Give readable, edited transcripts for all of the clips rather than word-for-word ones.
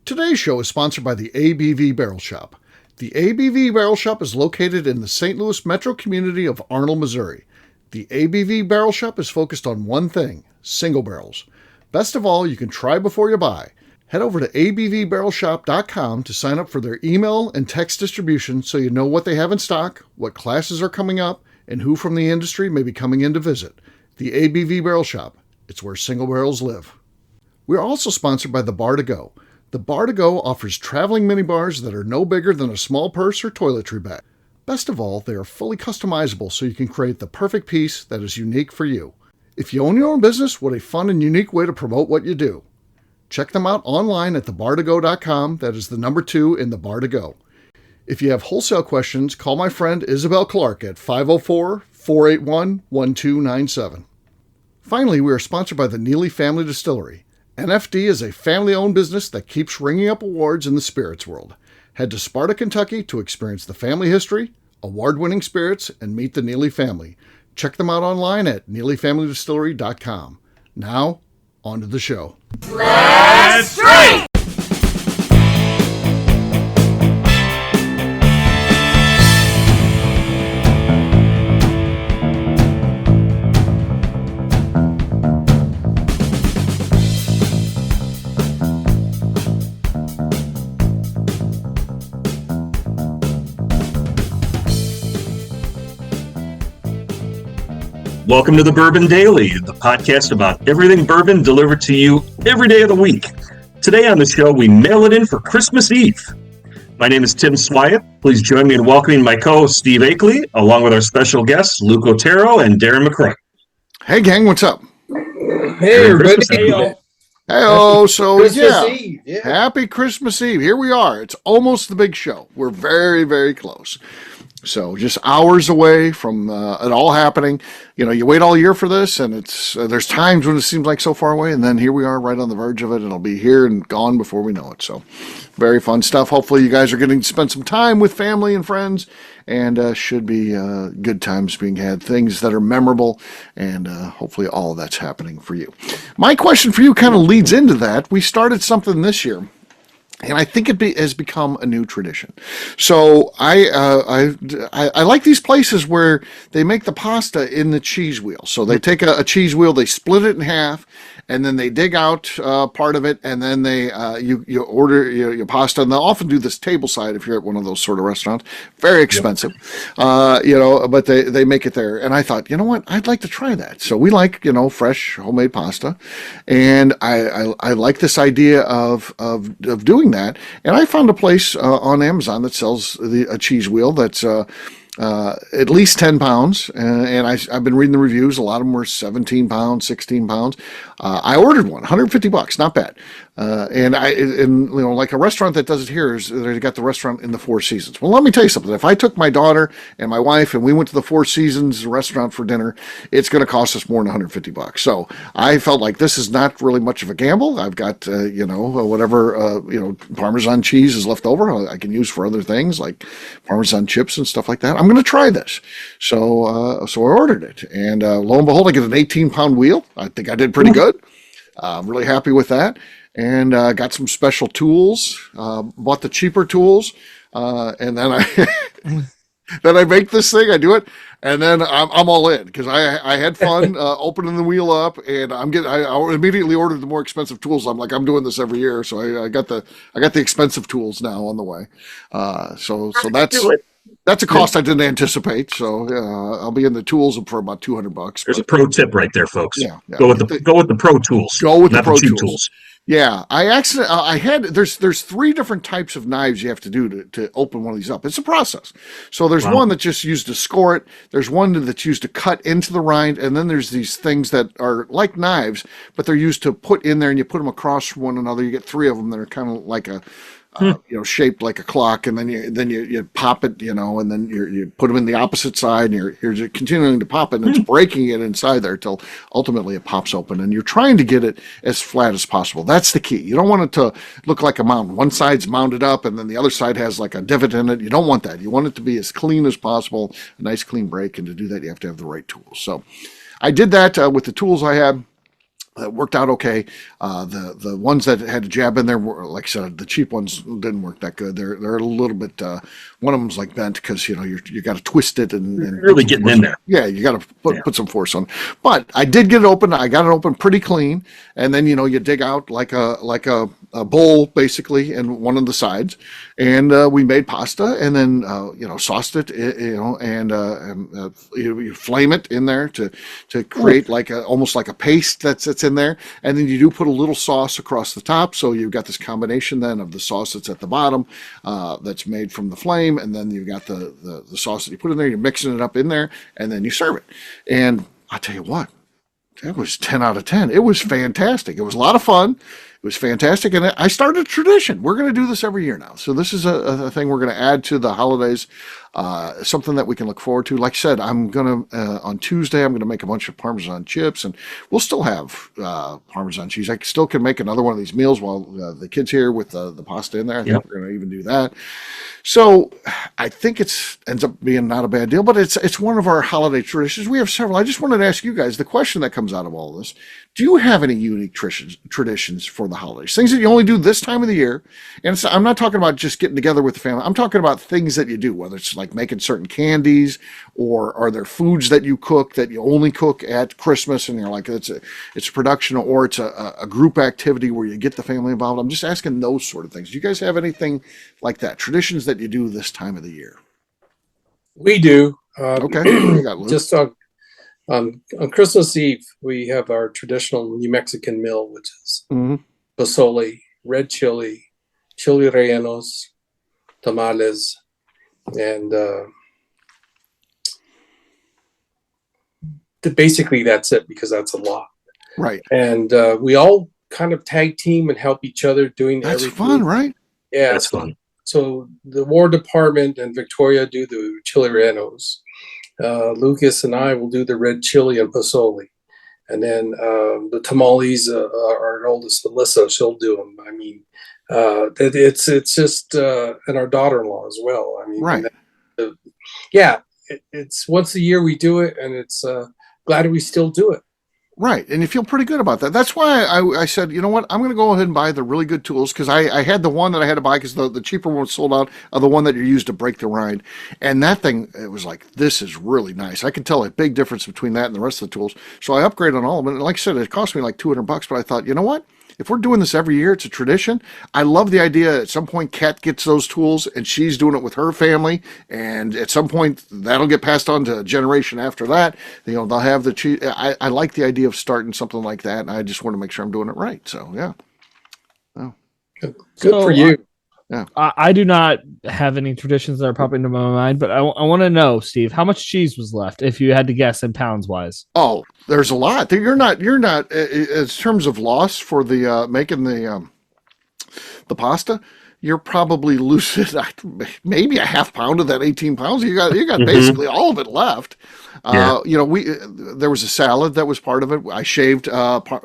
Today's show is sponsored by the ABV Barrel Shop. The ABV Barrel Shop is located in the St. Louis metro community of Arnold, Missouri. The ABV Barrel Shop is focused on one thing: single barrels. Best of all, you can try before you buy. Head over to abvbarrelshop.com to sign up for their email and text distribution so you know what they have in stock, what classes are coming up, and who from the industry may be coming in to visit. The ABV Barrel Shop. It's where single barrels live. We're also sponsored by the Bar to Go. The Bar to Go offers traveling minibars that are no bigger than a small purse or toiletry bag. Best of all, they are fully customizable so you can create the perfect piece that is unique for you. If you own your own business, what a fun and unique way to promote what you do. Check them out online at thebartogo.com. That is the number 2 in the Bar to Go. If you have wholesale questions, call my friend Isabel Clark at 504-481-1297. Finally, we are sponsored by the Neely Family Distillery. NFD is a family-owned business that keeps ringing up awards in the spirits world. Head to Sparta, Kentucky to experience the family history, award-winning spirits, and meet the Neely family. Check them out online at neelyfamilydistillery.com. Now, on to the show. Let's drink! Welcome to the Bourbon Daily, the podcast about everything bourbon delivered to you every day of the week. Today on the show, we mail it in for Christmas Eve. My name is Tim Swyatt. Please join me in welcoming my co-host Steve Akeley, along with our special guests Luke Otero and Darren McCray. Hey, gang, what's up? Hey, everybody. Hey-oh, so Christmas Eve. Yeah. Happy Christmas Eve. Here we are. It's almost the big show. We're very, very close. So just hours away from it all happening. You know, you wait all year for this, and it's there's times when it seems like so far away, and then here we are right on the verge of it. It'll be here and gone before we know it. So very fun stuff. Hopefully you guys are getting to spend some time with family and friends, and should be good times being had, things that are memorable, and hopefully all of that's happening for you. My question for you kind of leads into that. We started something this year, and I think it has become a new tradition. So I like these places where they make the pasta in the cheese wheel. So they take a cheese wheel, they split it in half, and then they dig out part of it, and then they you order your pasta. And they'll often do this table side if you're at one of those sort of restaurants. Very expensive, but they make it there. And I thought, you know what, I'd like to try that. So we like fresh homemade pasta, and I like this idea of doing that. And I found a place on Amazon that sells a cheese wheel that's at least 10 pounds. And I've been reading the reviews. A lot of them were 17 pounds, 16 pounds. I ordered one, $150, not bad. And like a restaurant that does it here is they got the restaurant in the Four Seasons. Well, let me tell you something. If I took my daughter and my wife and we went to the Four Seasons restaurant for dinner, it's going to cost us more than $150. So I felt like this is not really much of a gamble. I've got, whatever, Parmesan cheese is left over. I can use for other things like Parmesan chips and stuff like that. I'm going to try this. So I ordered it, and lo and behold, I get an 18-pound wheel. I think I did pretty good. I'm really happy with that. And got some special tools, bought the cheaper tools, and then I make this thing, I do it, and then I'm all in, because I had fun opening the wheel up, and I immediately ordered the more expensive tools. I'm like, I'm doing this every year, so I got the expensive tools now on the way. So that's a cost I didn't anticipate. So I'll be in the tools for about $200. There's a pro tip right there, folks. Yeah. Go with the pro tools. Go with the pro cheap tools. Yeah, there's 3 different types of knives you have to do to open one of these up. It's a process. So there's one that's just used to score it. There's one that's used to cut into the rind. And then there's these things that are like knives, but they're used to put in there, and you put them across one another. You get 3 of them that are kind of like shaped like a clock, and then you pop it, and then you put them in the opposite side, and you're continuing to pop it, and it's breaking it inside there till ultimately it pops open, and you're trying to get it as flat as possible. That's the key. You don't want it to look like a mountain. One side's mounted up, and then the other side has like a divot in it. You don't want that. You want it to be as clean as possible, a nice clean break, and to do that you have to have the right tools. So I did that with the tools I had. It worked out okay. The ones that had a jab in there were, like I said, the cheap ones didn't work that good. They're a little bit. One of them's like bent because you got to twist it and Really getting in there. Yeah, you got to put some force on. But I did get it open. I got it open pretty clean, and then you dig out like a bowl basically in one of the sides, and we made pasta, and then sauced it, and you flame it in there to create almost like a paste that's in there, and then you do put a little sauce across the top, so you've got this combination then of the sauce that's at the bottom, that's made from the flame, and then you've got the sauce that you put in there. You're mixing it up in there, and then you serve it. And I'll tell you what, that was 10 out of 10. It was fantastic. It was a lot of fun. It was fantastic. And I started a tradition. We're going to do this every year now. So this is a thing we're going to add to the holidays, something that we can look forward to. Like I said, I'm going to, on Tuesday, I'm going to make a bunch of Parmesan chips, and we'll still have Parmesan cheese. I still can make another one of these meals while the kids here with the pasta in there. I think we're going to even do that. So I think ends up being not a bad deal, but it's one of our holiday traditions. We have several. I just wanted to ask you guys the question that comes out of all this. Do you have any unique traditions for the holidays? Things that you only do this time of the year? And I'm not talking about just getting together with the family. I'm talking about things that you do, whether it's like making certain candies, or are there foods that you cook that you only cook at Christmas, and you're like, it's a production, or it's a group activity where you get the family involved. I'm just asking those sort of things. Do you guys have anything like that? Traditions that you do this time of the year? We do. Okay. Just on Christmas Eve, we have our traditional New Mexican meal, which is pozole, red chili, chili rellenos, tamales, and basically that's it, because that's a lot. Right. And we all kind of tag team and help each other doing everything. That's fun, right? Yeah. That's fun. So the War Department and Victoria do the chili rellenos. Lucas and I will do the red chili and pozole. And then the tamales, our oldest, Alyssa, she'll do them. I mean, it's just, and our daughter-in-law as well. I mean, right. It's once a year we do it, and it's glad we still do it. Right. And you feel pretty good about that. That's why I said, you know what, I'm going to go ahead and buy the really good tools, because I had the one that I had to buy because the cheaper one was sold out of the one that you use to break the rind. And that thing, it was like, this is really nice. I could tell a big difference between that and the rest of the tools. So I upgraded on all of them. And like I said, it cost me like $200, but I thought, you know what? If we're doing this every year, it's a tradition. I love the idea at some point Kat gets those tools and she's doing it with her family. And at some point that'll get passed on to a generation after that. They'll have the cheese. I like the idea of starting something like that. And I just want to make sure I'm doing it right. So, yeah. Oh. Good for you. Yeah. I do not have any traditions that are popping into my mind, but I want to know, Steve, how much cheese was left if you had to guess in pounds wise? Oh, there's a lot. You're not in terms of loss for the making the pasta. You're probably losing maybe a half pound of that 18 pounds. You got basically all of it left. Yeah. There was a salad that was part of it. I shaved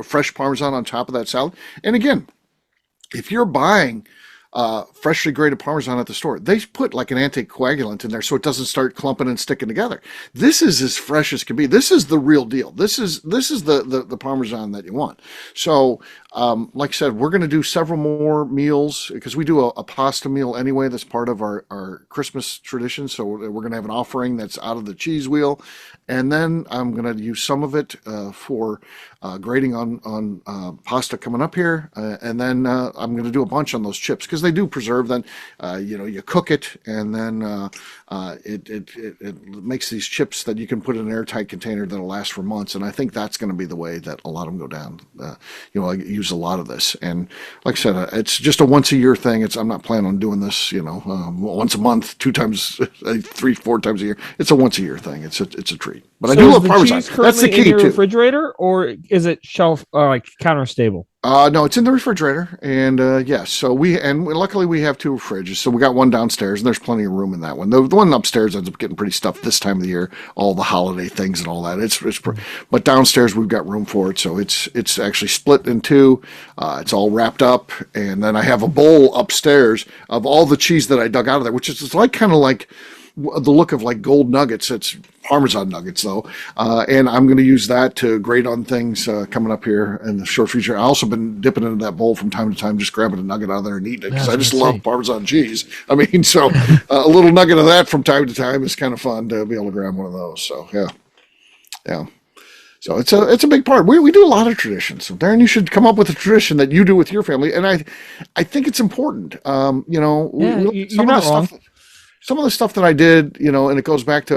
fresh Parmesan on top of that salad. And again, if you're buying freshly grated Parmesan at the store, they put like an anticoagulant in there so it doesn't start clumping and sticking together. This is as fresh as can be. This is the real deal. This is the Parmesan that you want. So, like I said, we're going to do several more meals because we do a pasta meal anyway. That's part of our Christmas tradition. So we're going to have an offering that's out of the cheese wheel. And then I'm going to use some of it for grating on pasta coming up here. And then I'm going to do a bunch on those chips because they do preserve. Then, you cook it and then it makes these chips that you can put in an airtight container that'll last for months. And I think that's going to be the way that a lot of them go down. I use a lot of this. And like I said, it's just a once a year thing. I'm not planning on doing this, once a month, 2 times, 3, 4 times a year. It's a once a year thing. It's a treat. But so I do love Parmesan. That's the key in your too. Refrigerator, or is it shelf like counter stable? No, it's in the refrigerator, and yes. So luckily we have 2 fridges. So we got one downstairs, and there's plenty of room in that one. The one upstairs ends up getting pretty stuffed this time of the year, all the holiday things and all that. But downstairs we've got room for it, so it's actually split in 2. It's all wrapped up, and then I have a bowl upstairs of all the cheese that I dug out of there, which is kind of like the look of like gold nuggets. It's Parmesan nuggets though. And I'm going to use that to grate on things coming up here in the short future. I also been dipping into that bowl from time to time, just grabbing a nugget out of there and eating it because I just love Parmesan cheese. I mean, so a little nugget of that from time to time is kind of fun to be able to grab one of those. So yeah. So it's a big part. We do a lot of traditions. So Darren, you should come up with a tradition that you do with your family, and I think it's important. You're not wrong. Some of the stuff that I did, and it goes back to,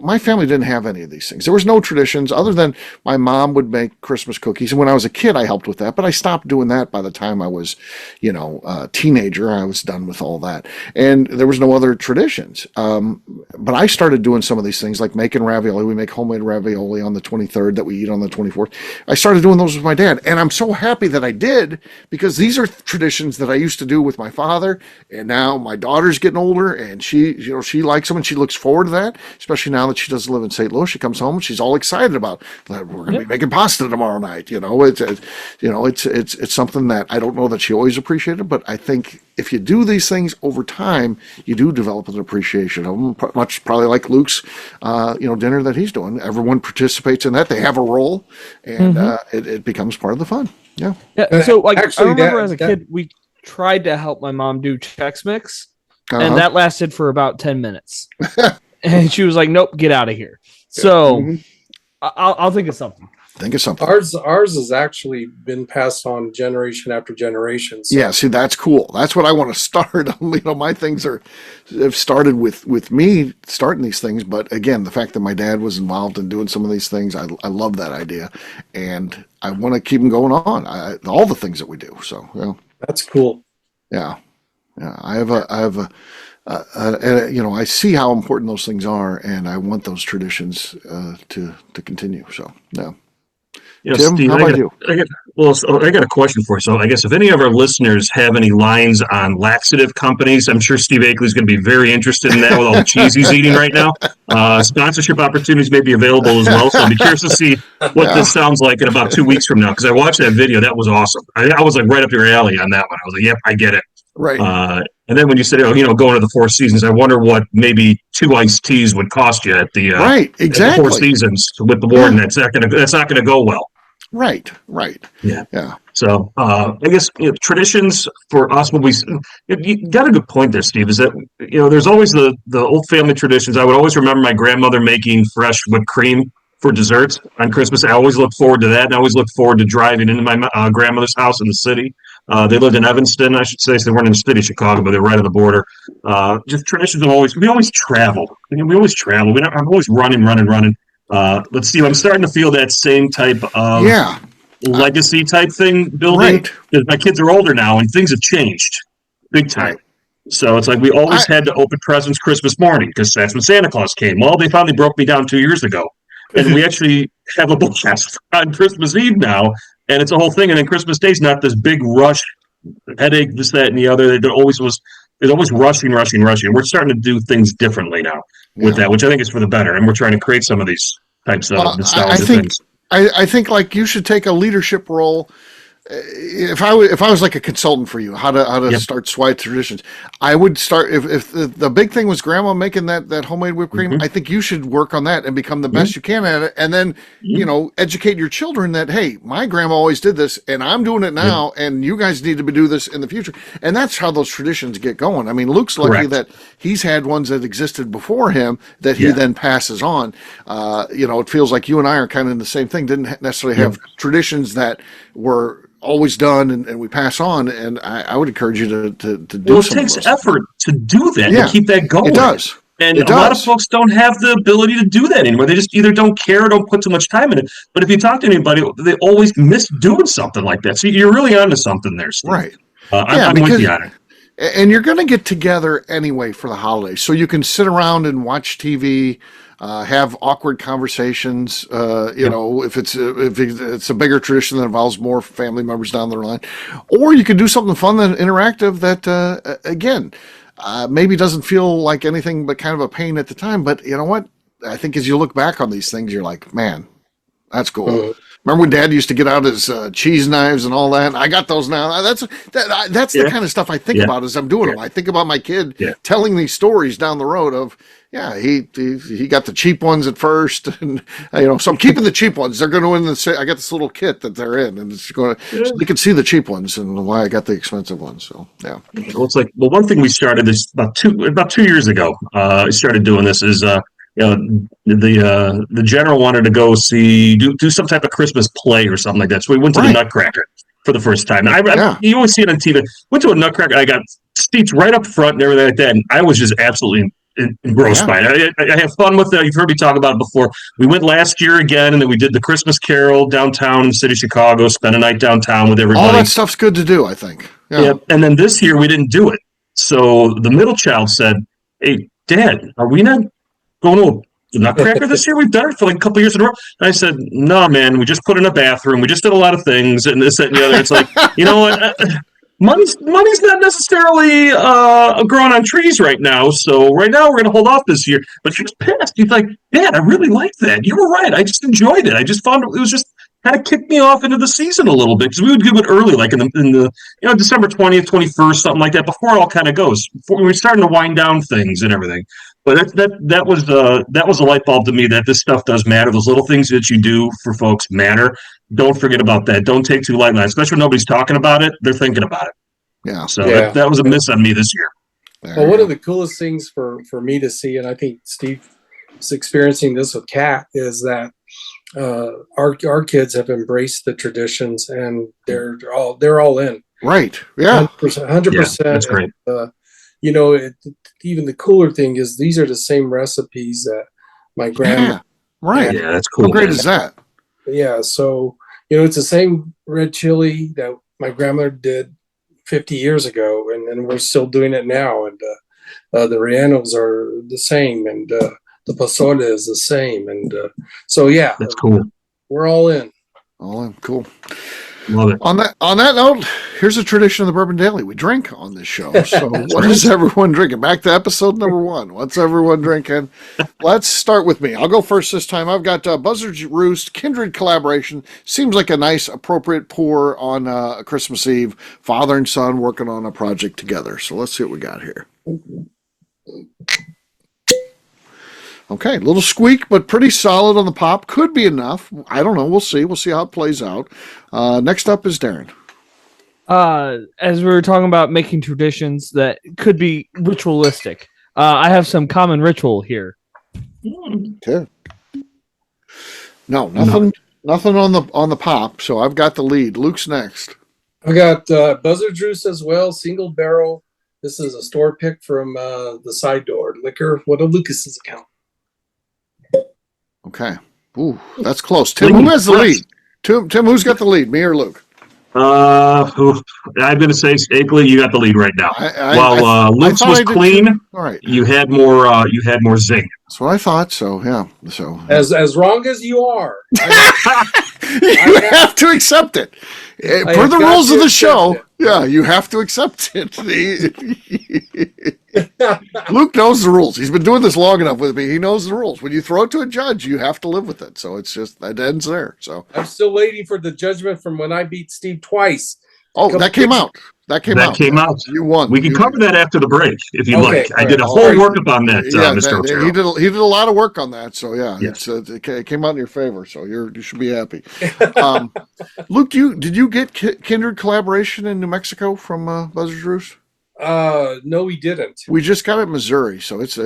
my family didn't have any of these things. There was no traditions other than my mom would make Christmas cookies. And when I was a kid, I helped with that, but I stopped doing that by the time I was, a teenager. I was done with all that. And there was no other traditions. But I started doing some of these things like making ravioli. We make homemade ravioli on the 23rd that we eat on the 24th. I started doing those with my dad. And I'm so happy that I did because these are traditions that I used to do with my father. And now my daughter's getting older. And she likes them and she looks forward to that, especially now that she doesn't live in St. Louis. She comes home and she's all excited about that we're going to be making pasta tomorrow night. It's something that I don't know that she always appreciated, but I think if you do these things over time, you do develop an appreciation of them. Much probably like Luke's, dinner that he's doing. Everyone participates in that. They have a role, and it becomes part of the fun. Yeah. So I remember as a kid, we tried to help my mom do Chex Mix. And that lasted for about 10 minutes. And she was like, nope, get out of here. So I'll think of something. Ours has actually been passed on generation after generation. So. Yeah, see, that's cool. That's what I want to start. My things have started with me starting these things. But again, the fact that my dad was involved in doing some of these things, I love that idea. And I want to keep them going on. All the things that we do. So, That's cool. Yeah. Yeah, I see how important those things are, and I want those traditions to continue. So, yeah. Tim, Steve, how about you? I got a question for you. So I guess if any of our listeners have any lines on laxative companies, I'm sure Steve Akeley's going to be very interested in that with all the cheese he's eating right now. Sponsorship opportunities may be available as well. So I'd be curious to see what this sounds like in about 2 weeks from now, because I watched that video. That was awesome. I was like right up your alley on that one. I was like, yep, I get it. Right. And then when you said, going to the Four Seasons, I wonder what maybe 2 iced teas would cost you at the exactly. At the Four Seasons with the warden. That's not going to go well. Right. Yeah. So I guess traditions for us. You got a good point there, Steve. Is that there's always the old family traditions. I would always remember my grandmother making fresh whipped cream for desserts on Christmas. I always look forward to that, and I always look forward to driving into my grandmother's house in the city. They lived in Evanston, I should say. So they weren't in the city of Chicago, but they're right on the border. Just traditions we always travel. We always travel. I'm always running. Let's see. I'm starting to feel that same type of legacy type thing building. Right. Because my kids are older now, and things have changed big time. Right. So it's like we always had to open presents Christmas morning because that's when Santa Claus came. Well, they finally broke me down 2 years ago. And we actually have a blast on Christmas Eve now. And it's a whole thing. And then Christmas Day is not this big rush, headache, this, that, and the other. There's always rushing. We're starting to do things differently now with that, which I think is for the better. And we're trying to create some of these types of nostalgia things. I think like you should take a leadership role. If I was like a consultant for you, how to start Swiat traditions, I would start if the big thing was grandma making that homemade whipped cream. I think you should work on that and become the best you can at it, and then educate your children that hey, my grandma always did this, and I'm doing it now, and you guys need to do this in the future, and that's how those traditions get going. I mean, Luke's lucky that he's had ones that existed before him that he then passes on. It feels like you and I are kind of in the same thing. Didn't necessarily have traditions that were always done and we pass on, and I would encourage you to do. Well, it takes effort to do that, to keep that going. It does. And a lot of folks don't have the ability to do that anymore. They just either don't care or don't put too much time in it. But if you talk to anybody, they always miss doing something like that. So you're really onto something there, Steve. Right. I'm with you on it. And you're going to get together anyway for the holidays, so you can sit around and watch TV, have awkward conversations. If it's a bigger tradition that involves more family members down the line, or you can do something fun and interactive that again maybe doesn't feel like anything but kind of a pain at the time. But you know what? I think as you look back on these things, you're like, man, that's cool. Remember when Dad used to get out his cheese knives and all that? I got those now. That's the kind of stuff I think about as I'm doing them. I think about my kid telling these stories down the road of, he got the cheap ones at first, and so I'm keeping the cheap ones. They're going to win I got this little kit that they're in, and it's going to so you can see the cheap ones and why I got the expensive ones. So yeah. Well, it's like one thing we started this about 2 years ago. I started doing this is the general wanted to go do some type of Christmas play or something like that. So we went to the Nutcracker for the first time. You always see it on TV. Went to a Nutcracker. I got seats right up front and everything like that, and I was just absolutely engrossed by it. I have fun with it. You've heard me talk about it before. We went last year again, and then we did the Christmas Carol downtown in the city of Chicago, spent a night downtown with everybody. All that stuff's good to do, I think. Yeah. And then this year we didn't do it. So the middle child said, "Hey, Dad, are we not going to the Nutcracker this year? We've done it for like a couple years in a row." And I said, "No, man, we just put in a bathroom. We just did a lot of things and this, that, and the other." It's like, you know what? Money's not necessarily growing on trees right now. So right now we're going to hold off this year. But she was pissed. She's like, "Dad, I really like that. You were right. I just enjoyed it. I just found it was just kind of kicked me off into the season a little bit because we would do it early, like in the December 20th, 21st, something like that, before it all kind of goes. Before we were starting to wind down things and everything." But that was a light bulb to me that this stuff does matter. Those little things that you do for folks matter. Don't forget about that. Don't take too lightly, especially when nobody's talking about it. They're thinking about it. Yeah. So that was a miss on me this year. Well, one of the coolest things for me to see, and I think Steve is experiencing this with Kat, is that our kids have embraced the traditions and they're all in. Right. Yeah. 100%. That's great. Even the cooler thing is these are the same recipes that my grandma. Yeah. Right. Yeah, that's cool. How great is that? Yeah. So, it's the same red chili that my grandmother did 50 years ago, and we're still doing it now. And the rellenos are the same, and the pozole is the same. And that's cool. We're all in. All in. Cool. Love it. On that note, here's a tradition of the Bourbon Daily. We drink on this show. So what is everyone drinking? Back to episode number 1. What's everyone drinking? Let's start with me. I'll go first this time. I've got Buzzard's Roost Kindred Collaboration. Seems like a nice, appropriate pour on Christmas Eve. Father and son working on a project together. So let's see what we got here. Okay, a little squeak, but pretty solid on the pop. Could be enough. I don't know. We'll see. We'll see how it plays out. Next up is Darren. As we were talking about making traditions that could be ritualistic, I have some common ritual here. Okay. No, nothing on the pop. So I've got the lead. Luke's next. I got Buzzard's Roost as well, single barrel. This is a store pick from the side door liquor. One of Lucas's account. Okay. Ooh, that's close. Tim, who has the lead? Tim, who's got the lead? Me or Luke? I'm going to say, Akeley, you got the lead right now. While Luke's was clean, all right. You had more zing. That's what I thought. So yeah. So as wrong as you are, you have to accept it. Per the rules of the show, you have to accept it. Luke knows the rules. He's been doing this long enough with me. He knows the rules. When you throw it to a judge, you have to live with it. So it's just, that ends there. So I'm still waiting for the judgment from when I beat Steve twice. Oh, that came out. That came out. You won. We can cover that after the break if you like. I did a whole workup on that, Mr. Otero. He did a lot of work on that. So it came out in your favor. So you should be happy. Luke, did you get Kindred Collaboration in New Mexico from Buzzard's Roost? No, we didn't. We just got it in Missouri, so it's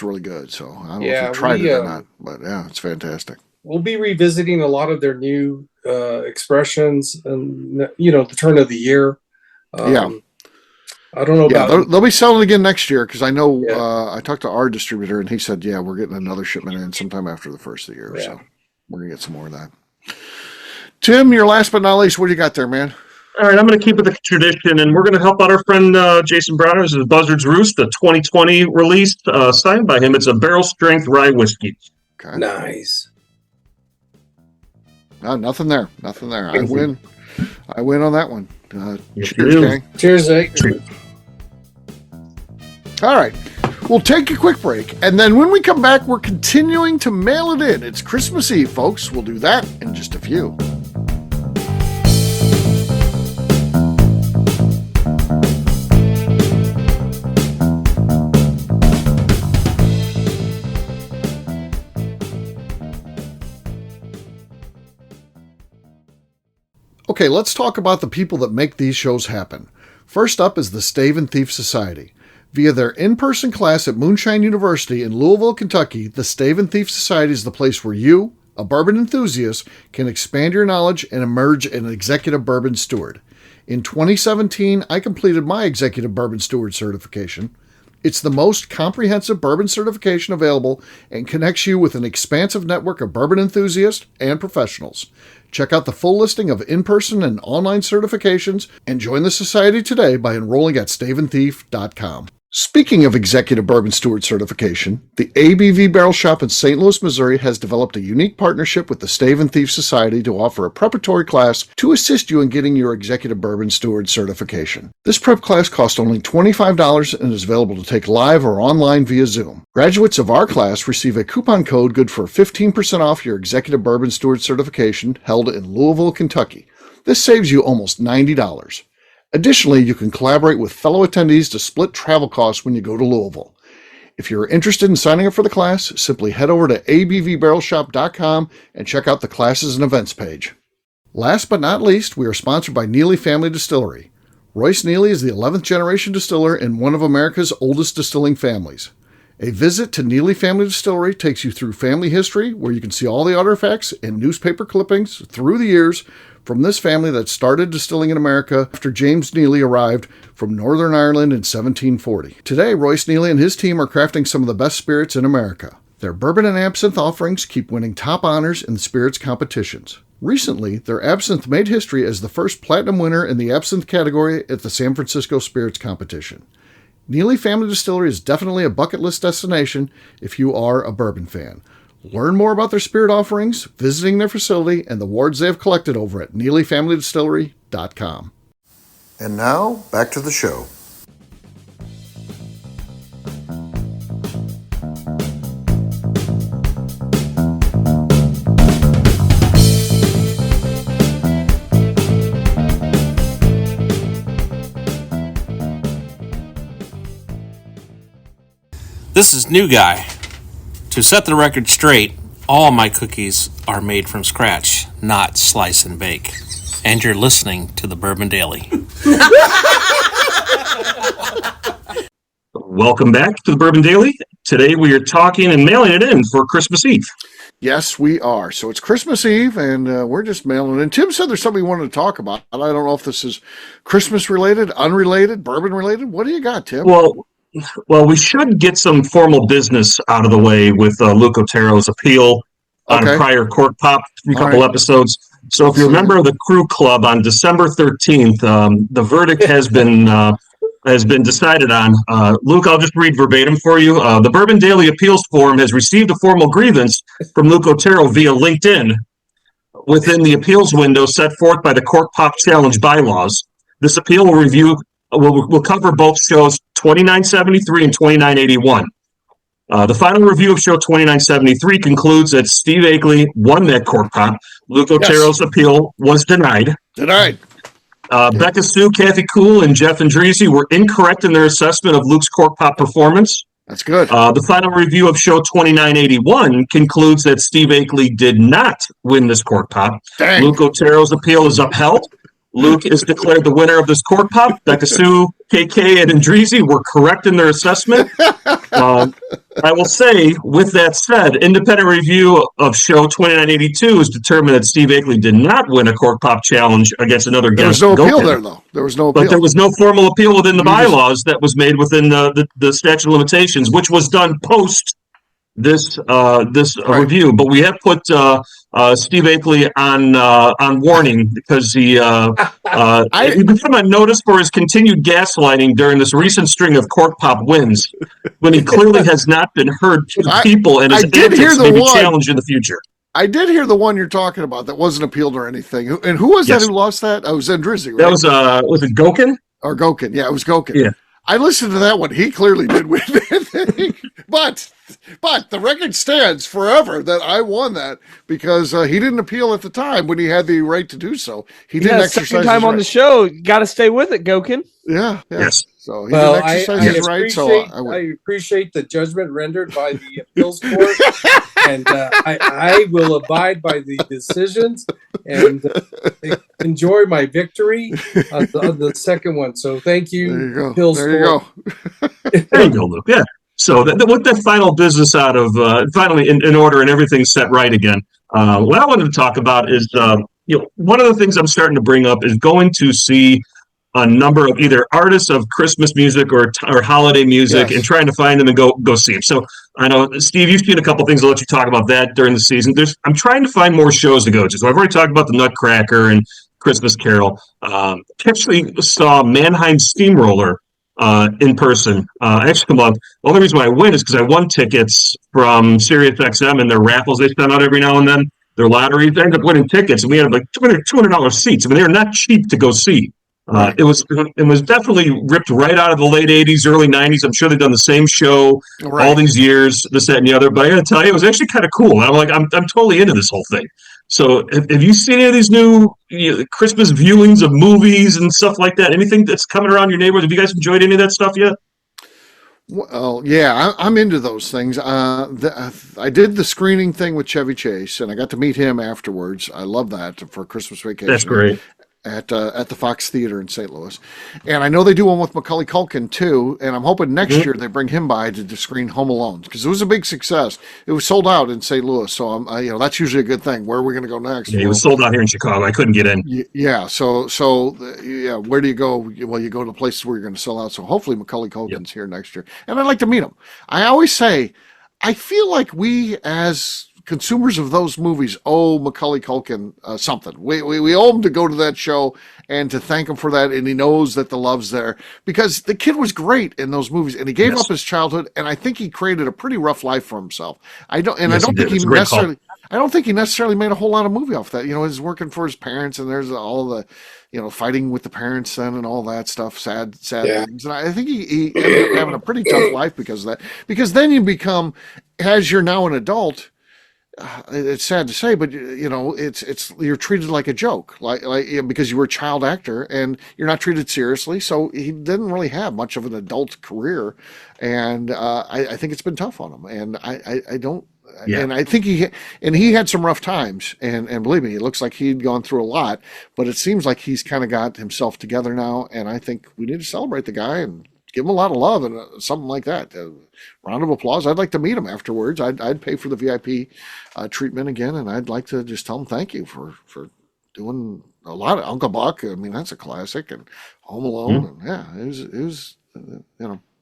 really good. So I don't know if you tried it or not, but it's fantastic. We'll be revisiting a lot of their new expressions, and the turn of the year. I don't know about. They'll be selling again next year because I know I talked to our distributor and he said, we're getting another shipment in sometime after the first of the year, so we're gonna get some more of that. Tim, your last but not least, what do you got there, man? All right, I'm going to keep with the tradition, and we're going to help out our friend Jason Browner. This is Buzzard's Roost, the 2020 release, signed by him. It's a barrel strength rye whiskey. Okay. Nice. No, nothing there. I win on that one. Cheers, gang. Cheers, Zach. All right. We'll take a quick break, and then when we come back, we're continuing to mail it in. It's Christmas Eve, folks. We'll do that in just a few. Okay, let's talk about the people that make these shows happen. First up is the Stave and Thief Society. Via their in-person class at Moonshine University in Louisville, Kentucky, the Stave and Thief Society is the place where you, a bourbon enthusiast, can expand your knowledge and emerge an executive bourbon steward. In 2017, I completed my executive bourbon steward certification. It's the most comprehensive bourbon certification available and connects you with an expansive network of bourbon enthusiasts and professionals. Check out the full listing of in-person and online certifications and join the society today by enrolling at staveandthief.com. Speaking of executive bourbon steward certification, the ABV Barrel Shop in St. Louis, Missouri has developed a unique partnership with the Stave and Thief Society to offer a preparatory class to assist you in getting your executive bourbon steward certification. This prep class costs only $25 and is available to take live or online via Zoom. Graduates of our class receive a coupon code good for 15% off your executive bourbon steward certification held in Louisville, Kentucky. This saves you almost $90. Additionally, you can collaborate with fellow attendees to split travel costs when you go to Louisville. If you're interested in signing up for the class, simply head over to abvbarrelshop.com and check out the classes and events page. Last but not least, we are sponsored by Neely Family Distillery. Royce Neely is the 11th generation distiller in one of America's oldest distilling families. A visit to Neely Family Distillery takes you through family history, where you can see all the artifacts and newspaper clippings through the years from this family that started distilling in America after James Neely arrived from Northern Ireland in 1740. Today, Royce Neely and his team are crafting some of the best spirits in America. Their bourbon and absinthe offerings keep winning top honors in the spirits competitions. Recently, their absinthe made history as the first platinum winner in the absinthe category at the San Francisco Spirits Competition. Neely Family Distillery is definitely a bucket list destination if you are a bourbon fan. Learn more about their spirit offerings, visiting their facility, and the awards they have collected over at NeelyFamilyDistillery.com. And now, back to the show. This is New Guy. To set the record straight, all my cookies are made from scratch, not slice and bake. And you're listening to the Bourbon Daily. Welcome back to the Bourbon Daily. Today we are talking and mailing it in for Christmas Eve. Yes, we are. So it's Christmas Eve, and we're just mailing it in. Tim said there's something he wanted to talk about. I don't know if this is Christmas-related, unrelated, bourbon-related. What do you got, Tim? Well, we should get some formal business out of the way with Luke Otero's appeal on a prior court pop a couple episodes. So if you're a member of the Crew Club on December 13th, the verdict has been decided on. Luke, I'll just read verbatim for you. The Bourbon Daily Appeals Forum has received a formal grievance from Luke Otero via LinkedIn within the appeals window set forth by the Court Pop Challenge bylaws. This appeal will cover both shows 2973 and 2981. The final review of show 2973 concludes that Steve Akeley won that court pop. Luke Otero's appeal was denied. Becca Sue, Kathy Kuhl, and Jeff Andresi were incorrect in their assessment of Luke's court pop performance. That's good. The final review of show 2981 concludes that Steve Akeley did not win this court pop. Dang. Luke Otero's appeal is upheld. Luke is declared the winner of this court pop. Becca Sue, KK, and Andresi were correct in their assessment. I will say, with that said, independent review of show 2982 has determined that Steve Akeley did not win a court pop challenge against another guest. There was no appeal there, though. There was no appeal. But there was no formal appeal within the bylaws that was made within the statute of limitations, which was done post this review. But we have put Steve Akeley on warning because he became on notice for his continued gaslighting during this recent string of court pop wins, when he clearly has not been heard to people and his antics may be challenged in the future. I did hear the one you're talking about that wasn't appealed or anything. And who was that who lost that? I was Andresi, right? That was it Gokin? Or Gokin. Yeah, it was Gokin. Yeah. I listened to that one. He clearly did win it. but the record stands forever that I won that because he didn't appeal at the time when he had the right to do so. He didn't exercise second time on the show. Got to stay with it, Gokin. Yeah. Yes. So he didn't exercise his right. So I appreciate the judgment rendered by the appeals court, and I will abide by the decisions and enjoy my victory on the second one. So thank you, appeals court. There you go, Luke. Yeah. So with that final business out of finally in order and everything's set right again. What I wanted to talk about is one of the things I'm starting to bring up is going to see a number of either artists of Christmas music or holiday music, and trying to find them and go see them. So I know, Steve, you've seen a couple things. I'll let you talk about that during the season. I'm trying to find more shows to go to. So I've already talked about the Nutcracker and Christmas Carol. Actually saw Mannheim Steamroller in person. Actually, the only reason why I went is because I won tickets from Sirius XM and their raffles they send out every now and then. Their lotteries. I ended up winning tickets, and we had like $200 seats. I mean, they're not cheap to go see. It was definitely ripped right out of the late 80s, early 90s. I'm sure they've done the same show all these years, this, that, and the other. But I got to tell you, it was actually kind of cool. I'm totally into this whole thing. So have you seen any of these new Christmas viewings of movies and stuff like that? Anything that's coming around your neighborhood? Have you guys enjoyed any of that stuff yet? Well, yeah, I'm into those things. I did the screening thing with Chevy Chase, and I got to meet him afterwards. I love that for Christmas vacation. That's great. At the Fox Theater in St. Louis. And I know they do one with Macaulay Culkin too, and I'm hoping next year they bring him by to screen Home Alone, because it was a big success. It was sold out in St. Louis, so that's usually a good thing. Where are we going to go next? Yeah, it was sold out here in Chicago. I couldn't get in. Yeah, so where do you go? Well, you go to places where you're going to sell out. So hopefully Macaulay Culkin's here next year. And I'd like to meet him. I always say, I feel like we as consumers of those movies owe Macaulay Culkin something. We owe him to go to that show and to thank him for that, and he knows that the love's there, because the kid was great in those movies, and he gave up his childhood, and I think he created a pretty rough life for himself. I don't think he necessarily made a whole lot of movie off that. He's working for his parents, and there's all the fighting with the parents then and all that stuff, sad things. And I think he ended up having a pretty tough life because of that. Because then you become, as you're now an adult, it's sad to say, but it's you're treated like a joke, like because you were a child actor and you're not treated seriously. So he didn't really have much of an adult career, and I think it's been tough on him. And I don't. Yeah. And I think he had some rough times, and believe me, it looks like he'd gone through a lot, but it seems like he's kind of got himself together now, and I think we need to celebrate the guy and give him a lot of love and something like that. Round of applause. I'd like to meet him afterwards. I'd pay for the VIP treatment again, and I'd like to just tell him thank you for doing a lot of Uncle Buck. I mean, that's a classic, and Home Alone. And yeah, it was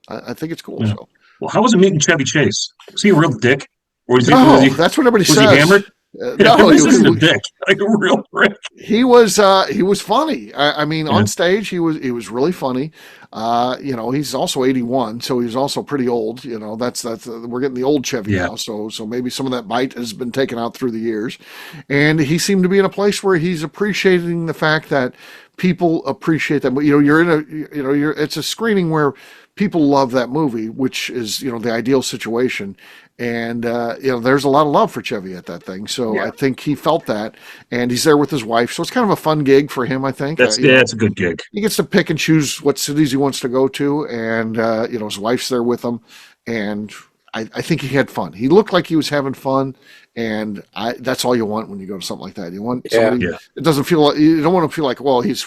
I think it's cool. Yeah. So. Well, how was it meeting Chevy Chase? Was he a real dick? Or was he, that's what everybody says. Was he hammered? No, he was a dick, like a real prick. He was funny. I mean, on stage, he was really funny. He's also 81, so he's also pretty old. That's we're getting the old Chevy now. So maybe some of that bite has been taken out through the years, and he seemed to be in a place where he's appreciating the fact that people appreciate that. You're in it's a screening where people love that movie, which is the ideal situation. And there's a lot of love for Chevy at that thing, so I think he felt that, and he's there with his wife, so it's kind of a fun gig for him. I think it's a good gig. He gets to pick and choose what cities he wants to go to, and his wife's there with him, and I think he had fun. He looked like he was having fun, and that's all you want when you go to something like that. You want somebody. It doesn't feel like you don't want to feel like, well, he's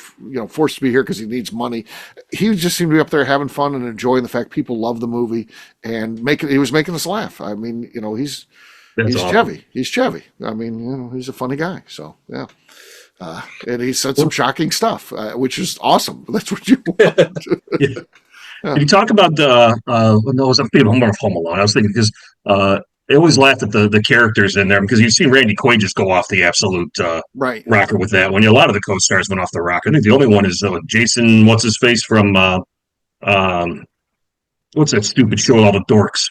forced to be here because he needs money. He just seemed to be up there having fun and enjoying the fact people love the movie and he was making us laugh. I mean, he's awesome. Chevy. He's Chevy. I mean, he's a funny guy. So yeah. And he said some shocking stuff, which is awesome. That's what you want. Yeah. Can you talk about I was thinking more of Home Alone. I was thinking because I always laughed at the characters in there, because you've seen Randy Quaid just go off the absolute rocker with that one. A lot of the co-stars went off the rocker. I think the only one is Jason, what's his face from what's that stupid show with all the dorks?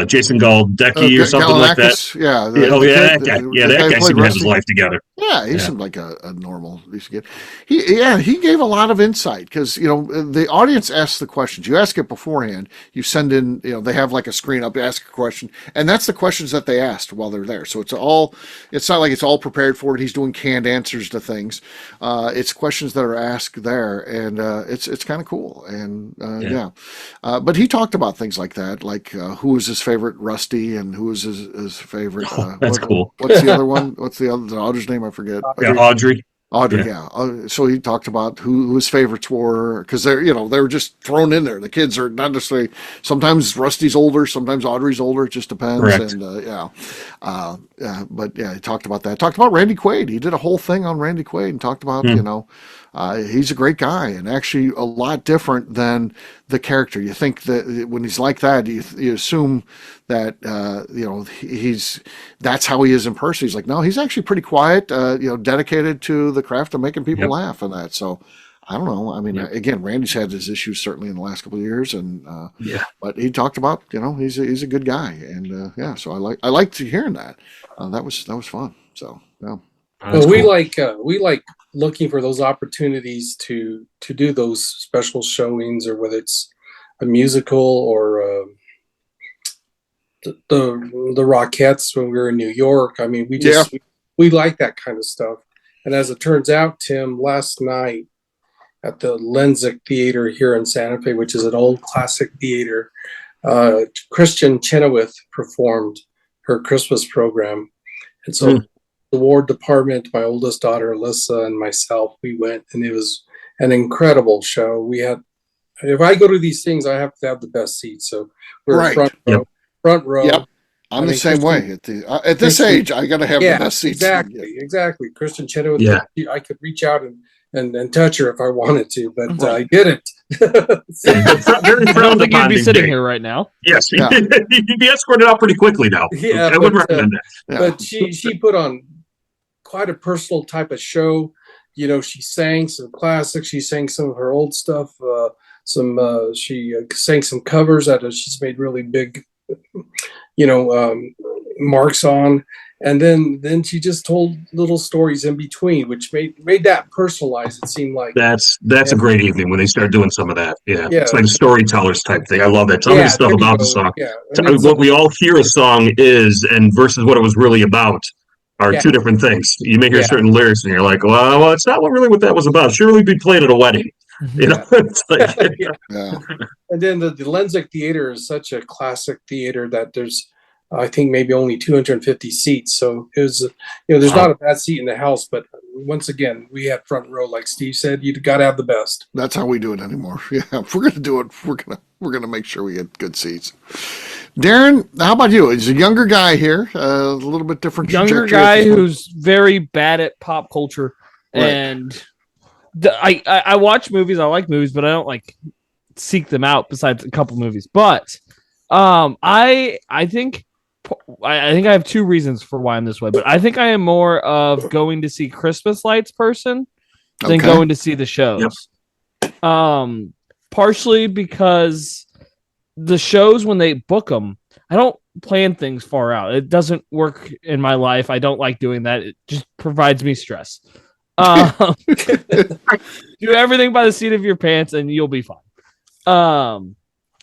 Jason Galdecki or something like that. Yeah. That guy. That guy seemed to have his life together. Yeah, he seemed like a normal decent kid. He gave a lot of insight because the audience asks the questions. You ask it beforehand. You send in. They have like a screen up. Ask a question, and that's the questions that they asked while they're there. So it's not like it's all prepared for it. He's doing canned answers to things. It's questions that are asked there, and it's kind of cool. And but he talked about things like that, like who was his favorite Rusty and who was his favorite. That's cool. What's the other one? What's the daughter's name? I forget. Audrey. Yeah. So he talked about who his favorites were because they were just thrown in there. The kids are not necessarily. Sometimes Rusty's older, sometimes Audrey's older. It just depends. Correct. And but he talked about that. Talked about Randy Quaid. He did a whole thing on Randy Quaid and talked about he's a great guy and actually a lot different than the character. You think that when he's like that, you assume that that's how he is in person. He's like, no, he's actually pretty quiet. Dedicated to the craft of making people laugh and that. So I don't know. I mean, again, Randy's had his issues certainly in the last couple of years, and but he talked about he's a good guy, and so I liked hearing that. That was fun. So yeah. Well, we like looking for those opportunities to do those special showings, or whether it's a musical or the Rockettes when we were in New York. I mean, we like that kind of stuff. And as it turns out, Tim, last night at the Lenzik Theater here in Santa Fe, which is an old classic theater, Christian Chenoweth performed her Christmas program. And so the Ward Department, my oldest daughter, Alyssa, and myself, we went, and it was an incredible show. If I go to these things, I have to have the best seats. So we're front row. Yep. I'm the same way. At this age, I got to have the best seats. Exactly. Christian Chenoweth, I could reach out and touch her if I wanted to, but I didn't. I don't think you'd be sitting here right now. Yes, you'd be escorted out pretty quickly now. Yeah, I would recommend that. But she put on quite a personal type of show. She sang some classics. She sang some of her old stuff. She sang some covers that she's made really big, marks on. And then she just told little stories in between, which made that personalized. It seemed like that's a great evening when they start doing some of that. Yeah. It's like a storytellers type thing. I love that. Tell me stuff about the song. Yeah. What we all hear a song is and versus what it was really about are two different things. You may hear certain lyrics and you're like, well, it's not what that was about. Surely be played at a wedding. It's like, And then the Lenzik Theater is such a classic theater that there's, I think, maybe only 250 seats. So it was, there's not a bad seat in the house, but once again, we had front row, like Steve said. You got to have the best. That's how we do it anymore. Yeah, if we're gonna do it, we're gonna make sure we get good seats. Darren, how about you? He's a younger guy here, a little bit different. Younger guy who's very bad at pop culture, and I watch movies. I like movies, but I don't seek them out. Besides a couple movies, but I think I have two reasons for why I'm this way. But I think I am more of going to see Christmas lights person than going to see the shows. Yep. Partially because the shows, when they book them, I don't plan things far out. It doesn't work in my life. I don't like doing that. It just provides me stress. Do everything by the seat of your pants and you'll be fine. But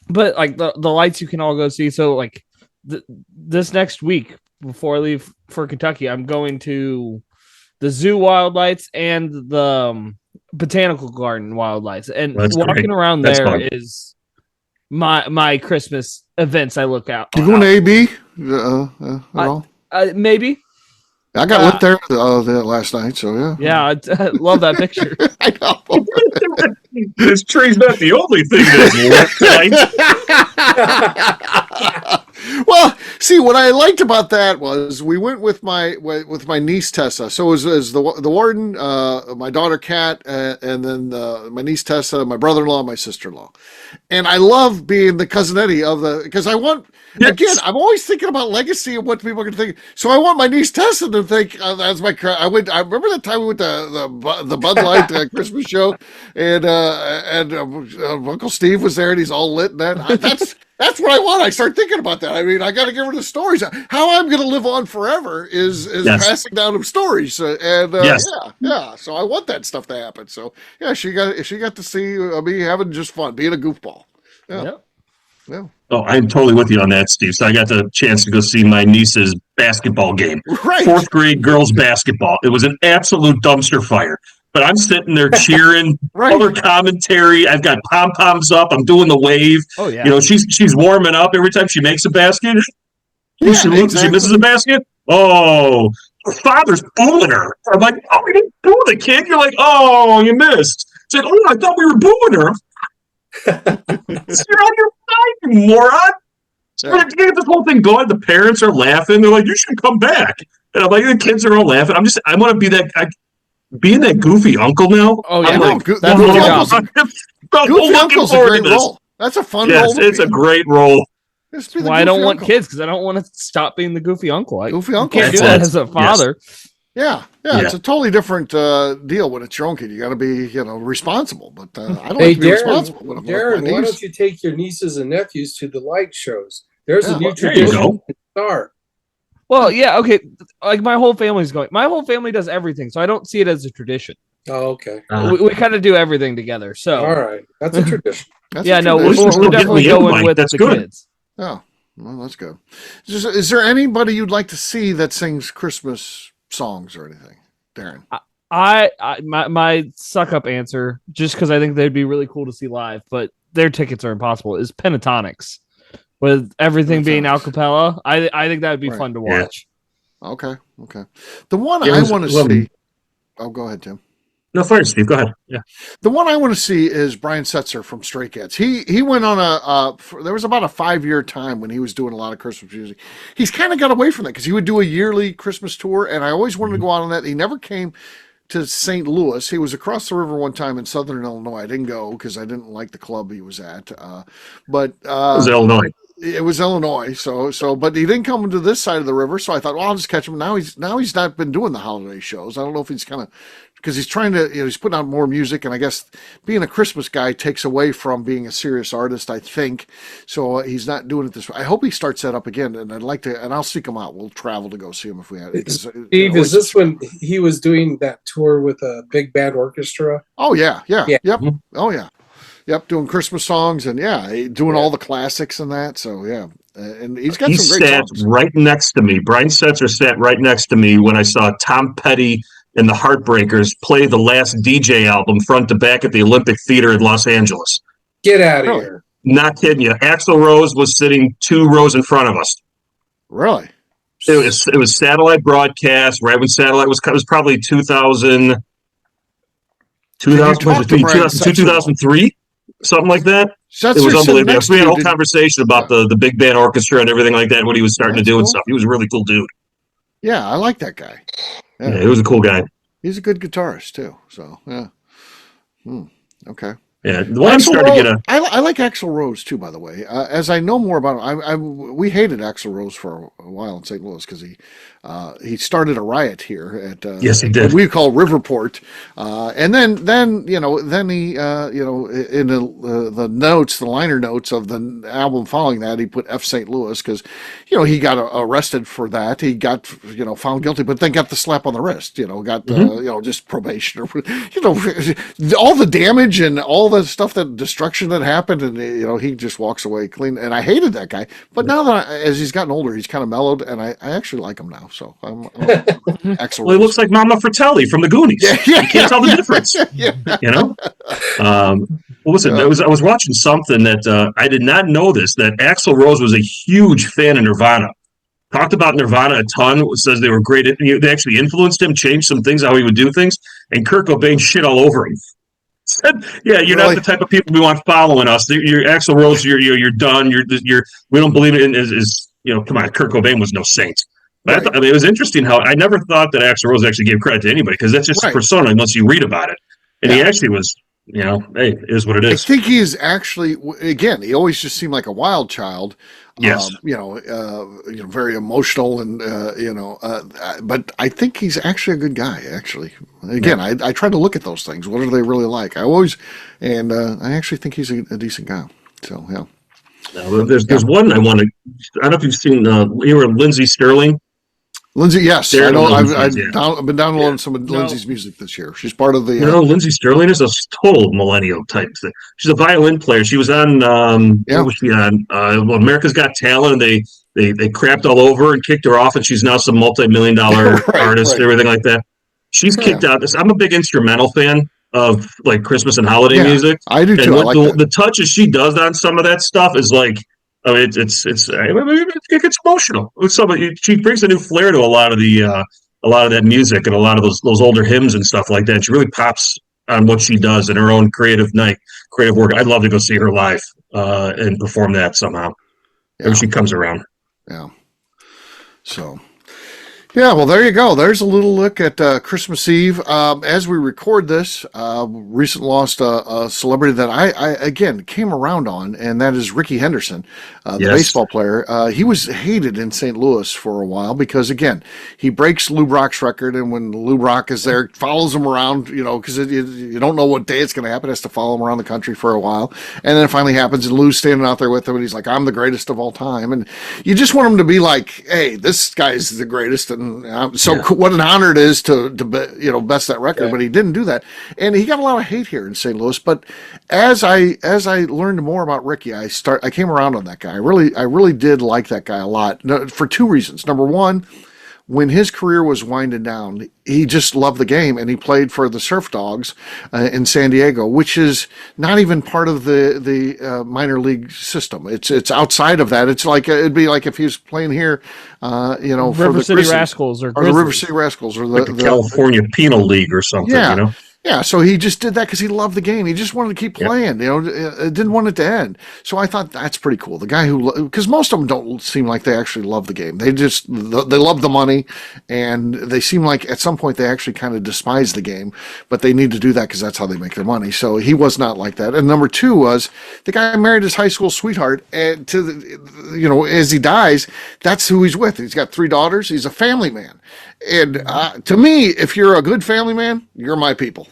the lights you can all go see. So this next week before I leave for Kentucky, I'm going to the zoo wild lights and the botanical garden wild lights, and walking around there fun. Is my Christmas events. I look out. You going to AB at all? Maybe. I got lit there last night, so yeah. Yeah, I love that picture. I know. This tree's not the only thing that's lit. Well, see, what I liked about that was we went with my niece Tessa. So it was the warden, my daughter Kat, and then my niece Tessa, my brother-in-law, my sister-in-law. And I love being the cousin Eddie because I want, again, I'm always thinking about legacy and what people are going to think. So I want my niece Tessa to think that's my. I remember that time we went to the Bud Light Christmas show, and Uncle Steve was there, and he's all lit. And That's what I want. I start thinking about that. I mean, I got to give her the stories. How I'm going to live on forever is passing down of stories. Yeah. So I want that stuff to happen. So yeah, she got to see me having just fun, being a goofball. Yeah. Yep. Yeah. Oh, I'm totally with you on that, Steve. So I got the chance to go see my niece's basketball game. Right. 4th grade girls basketball. It was an absolute dumpster fire. But I'm sitting there cheering, color commentary. I've got pom-poms up. I'm doing the wave. Oh, yeah. You know, she's warming up every time she makes a basket. Yeah, she misses a basket. Oh, her father's booing her. I'm like, oh, we didn't boo the kid. You're like, oh, you missed. It's like, oh, I thought we were booing her. You're on your side, you moron. So to get this whole thing going, the parents are laughing. They're like, you should come back. And I'm like, the kids are all laughing. I want to be being that goofy uncle now. Oh, yeah. Goofy Uncle's a great role. That's a fun role. It's a great role. That's why I don't want kids, because I don't want to stop being the goofy uncle. Goofy uncle. Can't do that as a father. Yes. Yeah. It's a totally different deal when it's your own kid. You got to be, responsible. But I don't like to be responsible. Darren, why don't you take your nieces and nephews to the light shows? There's a new tradition. Start. Well, yeah, okay. Like my whole family's going. My whole family does everything, so I don't see it as a tradition. Oh, okay. We kind of do everything together. So all right, that's a tradition. We're definitely going with the kids. Oh, well, that's good. Is there anybody you'd like to see that sings Christmas songs or anything, Darren? My suck up answer, just because I think they'd be really cool to see live, but their tickets are impossible, is Pentatonics. With everything being a cappella, I think that would be fun to watch. Yeah. Okay. The one I want to see. Oh, go ahead, Tim. No, fine, Steve. Go ahead. Yeah. The one I want to see is Brian Setzer from Stray Cats. He went on there was about a 5-year time when he was doing a lot of Christmas music. He's kind of got away from that because he would do a yearly Christmas tour, and I always wanted to go out on that. He never came to St. Louis. He was across the river one time in Southern Illinois. I didn't go because I didn't like the club he was at. But it was Illinois. It was Illinois, but he didn't come to this side of the river, so I thought, well, I'll just catch him. Now he's not been doing the holiday shows. I don't know if he's kind of, because he's trying to, he's putting out more music, and I guess being a Christmas guy takes away from being a serious artist, I think. So he's not doing it this way. I hope he starts that up again, and I'd like to, and I'll seek him out. We'll travel to go see him if we have. Steve, is this when he was doing that tour with a big band orchestra? Oh yeah. Yep. Mm-hmm. Oh yeah. Yep, doing Christmas songs and doing all the classics and that. So yeah, and he's got some great songs. He sat right next to me. Brian Setzer sat right next to me when I saw Tom Petty and the Heartbreakers play the last DJ album front to back at the Olympic Theater in Los Angeles. Get out of here! Not kidding you. Axl Rose was sitting 2 rows in front of us. Really? It was satellite broadcast. Right when satellite was probably 2003. Something like that. Setzer, it was unbelievable. We had a whole conversation about the big band orchestra and everything like that, what he was starting to do and stuff. He was a really cool dude. Yeah, I like that guy. Yeah, he was a cool guy. He's a good guitarist too. So yeah. Okay. Yeah, the one I'm starting to get I like Axl Rose too, by the way. As I know more about him, we hated Axl Rose for a while in St. Louis because he started a riot here at yes, he did. What we call Riverport, and then he in the notes, the liner notes of the album following that, he put F St. Louis because he got arrested for that. He got found guilty, but then got the slap on the wrist. Got just probation or all the damage and all the stuff, that destruction that happened, and he just walks away clean. And I hated that guy, but now that as he's gotten older, he's kind of mellowed, and I actually like him now. So I'm excellent. Well, he looks like Mama Fratelli from the Goonies. You can't tell the difference. What was it? I was watching something that I did not know this, that Axl Rose was a huge fan of Nirvana. Talked about Nirvana a ton. Says they were great. They actually influenced him, changed some things, how he would do things, and Kurt Cobain shit all over him. Said, you're not the type of people we want following us. You're Axl Rose. You're done. We don't believe it. Come on, Kurt Cobain was no saint. But right. It was interesting how I never thought that Axl Rose actually gave credit to anybody because that's just a persona unless you read about it. And he actually was. Hey, it is what it is. I think he is actually. Again, he always just seemed like a wild child. Yes. Very emotional and but I think he's actually a good guy. Actually, again, I try to look at those things. What are they really like? I actually think he's a decent guy. So yeah. There's one I want to. I don't know if you've seen. You were Lindsey Sterling. Lindsey, yes, Darren I know. Lindsey, I've been downloading some of Lindsey's music this year. She's part of the. Lindsey Sterling is a total millennial type thing. She's a violin player. She was on. What was she on? America's Got Talent, and they crapped all over her and kicked her off, and she's now some multi-million-dollar artist and everything like that. She's kicked out. I'm a big instrumental fan of like Christmas and holiday music. I do too. And the touches she does on some of that stuff is like. I mean, it gets emotional. She brings a new flair to a lot of that music and a lot of those older hymns and stuff like that. She really pops on what she does in her own creative work. I'd love to go see her live and perform that somehow. If she comes around. Yeah. So. Yeah, well, there you go. There's a little look at Christmas Eve. As we record this, recently lost a celebrity that I again came around on, and that is Ricky Henderson, the baseball player. He was hated in St. Louis for a while because, again, he breaks Lou Brock's record, and when Lou Brock is there, follows him around, because you don't know what day it's going to happen. It has to follow him around the country for a while, and then it finally happens, and Lou's standing out there with him, and he's like, "I'm the greatest of all time," and you just want him to be like, "Hey, this guy's the greatest," and what an honor it is to best that record, but he didn't do that, and he got a lot of hate here in St. Louis. But as I learned more about Ricky, I came around on that guy. I really did like that guy a lot for two reasons. Number one, when his career was winding down, he just loved the game, and he played for the Surf Dogs in San Diego, which is not even part of the minor league system. It's outside of that. It's like it'd be like if he was playing here, River for the City Rascals or the River City Rascals or the California Penal League or something. Yeah, so he just did that because he loved the game. He just wanted to keep playing. Didn't want it to end. So I thought that's pretty cool. The guy because most of them don't seem like they actually love the game. They love the money, and they seem like at some point they actually kind of despise the game. But they need to do that because that's how they make their money. So he was not like that. And number two was the guy married his high school sweetheart, and as he dies, that's who he's with. He's got 3 daughters. He's a family man. And to me, if you're a good family man, you're my people.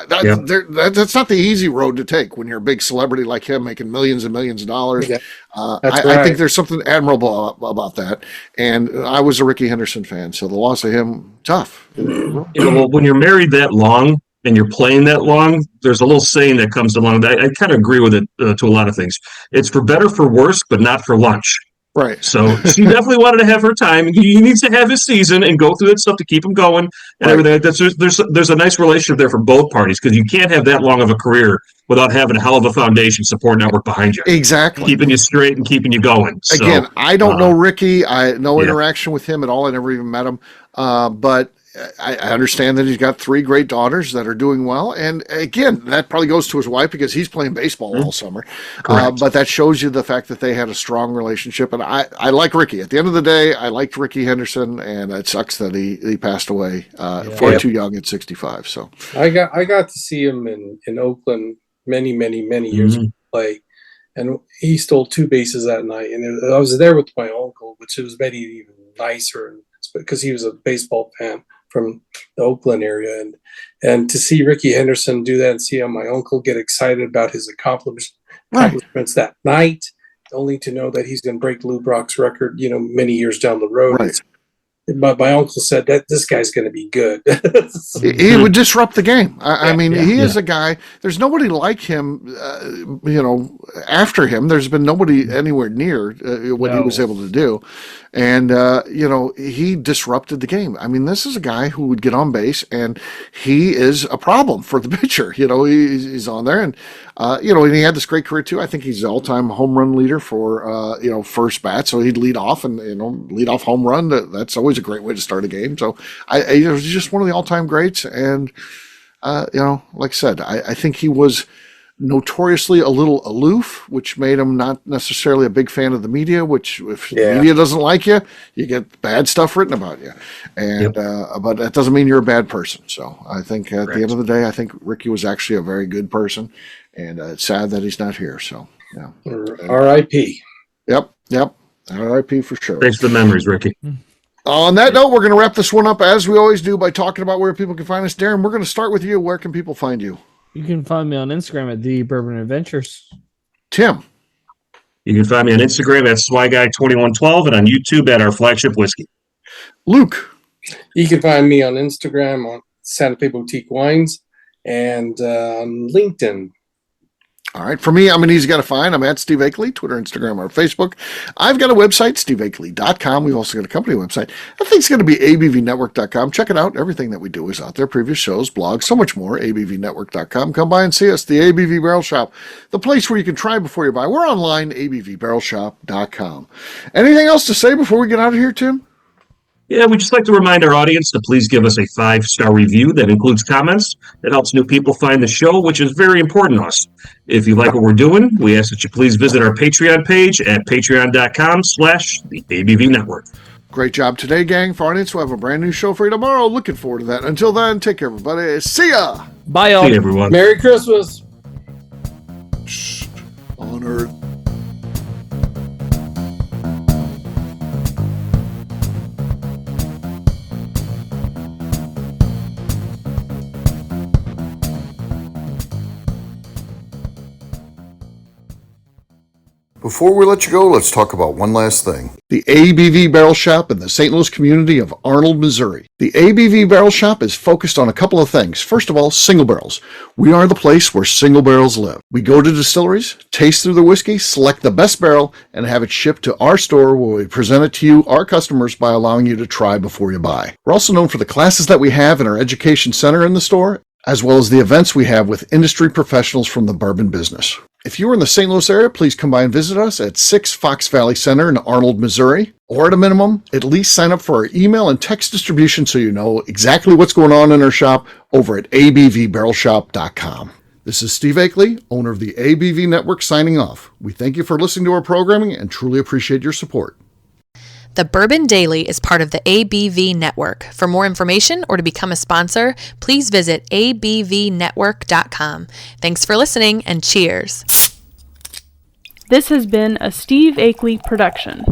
That's not the easy road to take when you're a big celebrity like him making millions and millions of dollars. Yeah, I think there's something admirable about that. And I was a Ricky Henderson fan, so the loss of him, tough. Well, when you're married that long and you're playing that long, there's a little saying that comes along. I kind of agree with it to a lot of things. It's for better, for worse, but not for lunch. Right. So she definitely wanted to have her time. He needs to have his season and go through that stuff to keep him going and everything. There's a nice relationship there for both parties because you can't have that long of a career without having a hell of a foundation support network behind you. Exactly. Keeping you straight and keeping you going. So, again, I don't know Ricky. No interaction with him at all. I never even met him. But I understand that he's got 3 great daughters that are doing well. And again, that probably goes to his wife because he's playing baseball all summer. But that shows you the fact that they had a strong relationship. And I like Ricky. At the end of the day, I liked Ricky Henderson, and it sucks that he passed away far too young at 65. So I got to see him in Oakland many years ago play. And he stole 2 bases that night. And I was there with my uncle, which was made it even nicer because he was a baseball fan from the Oakland area, and to see Ricky Henderson do that and see my uncle get excited about his accomplishments that night, only to know that he's going to break Lou Brock's record, many years down the road. Right. But my uncle said that this guy's going to be good. He would disrupt the game. I mean, he is a guy. There's nobody like him, after him. There's been nobody anywhere near what he was able to do. And, he disrupted the game. I mean, this is a guy who would get on base, and he is a problem for the pitcher. He's on there. And, and he had this great career, too. I think he's the all-time home run leader for, first bat. So he'd lead off and, lead off home run. That's always a great way to start a game. So he was just one of the all-time greats. And, like I said, I think he was notoriously a little aloof, which made him not necessarily a big fan of the media, which if the media doesn't like you, you get bad stuff written about you. And, but that doesn't mean you're a bad person. So I think at the end of the day, I think Ricky was actually a very good person, and it's sad that he's not here. So, yeah. R.I.P. Yep. R.I.P. for sure. Thanks for the memories, Ricky. On that note, we're going to wrap this one up as we always do by talking about where people can find us. Darren, we're going to start with you. Where can people find you? You can find me on Instagram at The Bourbon Adventures. Tim. You can find me on Instagram at SwyGuy2112 and on YouTube at Our Flagship Whiskey. Luke. You can find me on Instagram on Santa Fe Boutique Wines and on LinkedIn. All right. For me, I'm an easy guy to find. I'm at Steve Akeley, Twitter, Instagram, or Facebook. I've got a website, steveakeley.com. We've also got a company website. I think it's going to be abvnetwork.com. Check it out. Everything that we do is out there. Previous shows, blogs, so much more. abvnetwork.com. Come by and see us, the ABV Barrel Shop, the place where you can try before you buy. We're online, abvbarrelshop.com. Anything else to say before we get out of here, Tim? Yeah, we'd just like to remind our audience to please give us a 5-star review that includes comments. It helps new people find the show, which is very important to us. If you like what we're doing, we ask that you please visit our Patreon page at patreon.com/the ABV Network. Great job today, gang. For our audience, we'll have a brand new show for you tomorrow. Looking forward to that. Until then, take care, everybody. See ya. Bye, all. See you, everyone. Merry Christmas. On Earth. Before we let you go, let's talk about one last thing. The ABV Barrel Shop in the St. Louis community of Arnold, Missouri. The ABV Barrel Shop is focused on a couple of things. First of all, single barrels. We are the place where single barrels live. We go to distilleries, taste through the whiskey, select the best barrel, and have it shipped to our store where we present it to you, our customers, by allowing you to try before you buy. We're also known for the classes that we have in our education center in the store, as well as the events we have with industry professionals from the bourbon business. If you are in the St. Louis area, please come by and visit us at 6 Fox Valley Center in Arnold, Missouri. Or at a minimum, at least sign up for our email and text distribution so you know exactly what's going on in our shop over at abvbarrelshop.com. This is Steve Akeley, owner of the ABV Network, signing off. We thank you for listening to our programming and truly appreciate your support. The Bourbon Daily is part of the ABV Network. For more information or to become a sponsor, please visit abvnetwork.com. Thanks for listening and cheers. This has been a Steve Akeley production.